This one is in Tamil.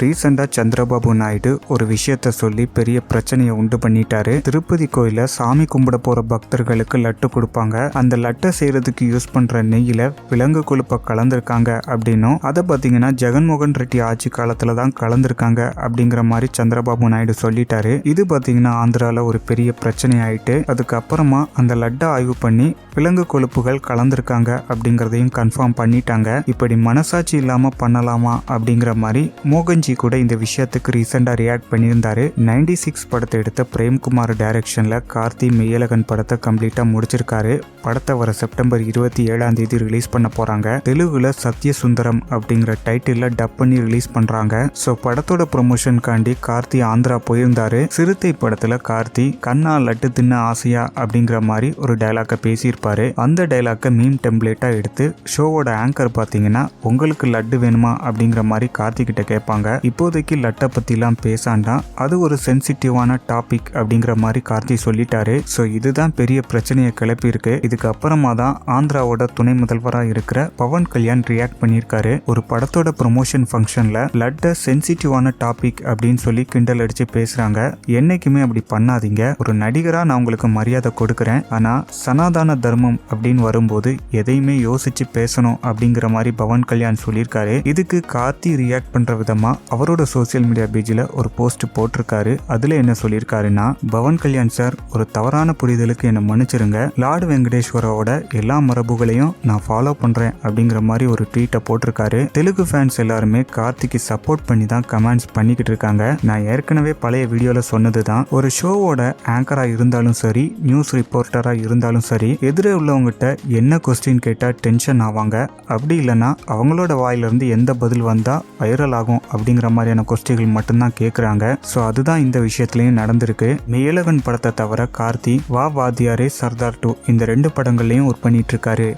ரீசெண்டாக சந்திரபாபு நாயுடு ஒரு விஷயத்த சொல்லி பெரிய பிரச்சனையை உண்டு பண்ணிட்டாரு. திருப்பதி கோயில சாமி கும்பிட போற பக்தர்களுக்கு லட்டு கொடுப்பாங்க. அந்த லட்டை செய்யறதுக்கு யூஸ் பண்ற நெய்யில விலங்கு கொழுப்பை கலந்துருக்காங்க அப்படின்னும், அதை பார்த்தீங்கன்னா ஜெகன்மோகன் ரெட்டி ஆட்சி காலத்துல தான் கலந்துருக்காங்க அப்படிங்கிற மாதிரி சந்திரபாபு நாயுடு சொல்லிட்டாரு. இது பார்த்தீங்கன்னா ஆந்திரால ஒரு பெரிய பிரச்சனை ஆயிட்டு, அதுக்கப்புறமா அந்த லட்டை ஆய்வு பண்ணி விலங்கு கொழுப்புகள் கலந்துருக்காங்க அப்படிங்கிறதையும் கன்ஃபார்ம் பண்ணிட்டாங்க. இப்படி மனசாட்சி இல்லாம பண்ணலாமா அப்படிங்கிற மாதிரி மோகன் கூட இந்த விஷயத்துக்கு ரீசெண்டா ரியாக்ட் பண்ணியிருந்தாரு. 96 படத்தை எடுத்த பிரேம்குமார் டைரக்ஷன்ல கார்த்தி மெய்யழகன் படத்தை கம்ப்ளீட்டா முடிச்சிருக்காரு. படத்தை வர செப்டம்பர் 27 ரிலீஸ் பண்ண போறாங்க. தெலுங்குல சத்ய சுந்தரம் அப்படிங்கிற டைட்டில்ல டப் பண்ணி ரிலீஸ் பண்றாங்க. சோ படத்தோட ப்ரொமோஷனுக்காண்டி கார்த்தி ஆந்திரா போயிருந்தாரு. சிறுத்தை படத்துல கார்த்தி கண்ணா லட்டு தின்ன ஆசையா அப்படிங்கிற மாதிரி ஒரு டைலாக பேசியிருப்பாரு. அந்த டைலாக மீம் டெம்ப்ளேட்டா எடுத்து ஷோவோட ஆங்கர் பாத்தீங்கன்னா உங்களுக்கு லட்டு வேணுமா அப்படிங்கிற மாதிரி கார்த்தி கிட்ட கேட்பாங்க. இப்போதைக்கு லட்டை பத்திலாம் பேசாண்டா, அது ஒரு சென்சிட்டிவான டாபிக் அப்படிங்கிற மாதிரி கார்த்தி சொல்லிட்டாரு. சோ இதுதான் பெரிய பிரச்சனையை கிளப்பி இருக்கு. இதுக்கு அப்புறமா தான் ஆந்திராவோட துணை முதல்வராக இருக்கிற பவன் கல்யாண் ரியாக்ட் பண்ணியிருக்காரு. ஒரு படத்தோட ப்ரொமோஷன் ஃபங்க்ஷன்ல லட்டை சென்சிட்டிவான டாபிக் அப்படின்னு சொல்லி கிண்டல் அடிச்சு பேசுறாங்க. என்னைக்குமே அப்படி பண்ணாதீங்க. ஒரு நடிகரா நான் உங்களுக்கு மரியாதை கொடுக்கறேன், ஆனா சனாதன தர்மம் அப்படின்னு வரும்போது எதையுமே யோசிச்சு பேசணும் அப்படிங்கிற மாதிரி பவன் கல்யாண் சொல்லியிருக்காரு. இதுக்கு கார்த்தி ரியாக்ட் பண்ற விதமா அவரோட சோசியல் மீடியா பேஜில் ஒரு போஸ்ட் போட்டிருக்காரு. அதுல என்ன சொல்லியிருக்காருன்னா, பவன் கல்யாண் சார், ஒரு தவறான புரிதலுக்கு என்னை மன்னிச்சிருங்க. லார்டு வெங்கடேஸ்வரோட எல்லா மரபுகளையும் நான் ஃபாலோ பண்றேன் அப்படிங்கிற மாதிரி ஒரு ட்வீட்டை போட்டிருக்காரு. தெலுங்கு ஃபேன்ஸ் எல்லாருமே கார்த்திக்கு சப்போர்ட் பண்ணி தான் கமெண்ட்ஸ் பண்ணிக்கிட்டு இருக்காங்க. நான் ஏற்கனவே பழைய வீடியோல சொன்னதுதான், ஒரு ஷோவோட ஆங்கரா இருந்தாலும் சரி, நியூஸ் ரிப்போர்ட்டரா இருந்தாலும் சரி, எதிரே உள்ளவங்ககிட்ட என்ன கொஸ்டின் கேட்டா டென்ஷன் ஆவாங்க, அப்படி இல்லைன்னா அவங்களோட வாயிலிருந்து எந்த பதில் வந்தா வைரல் ஆகும் அப்படிங்கிற மாதிரியான கொஸ்டின்கள் மட்டும்தான் கேட்குறாங்க. ஸோ அதுதான் இந்த விஷயத்துலையும் நடந்திருக்கு. மெய்யழகன் படத்தை தவிர கார்த்தி வா வாத்தியாரே, சர்தார் 2 இந்த 2 படங்கள்லையும் ஒர்க் பண்ணிட்டு இருக்காரு.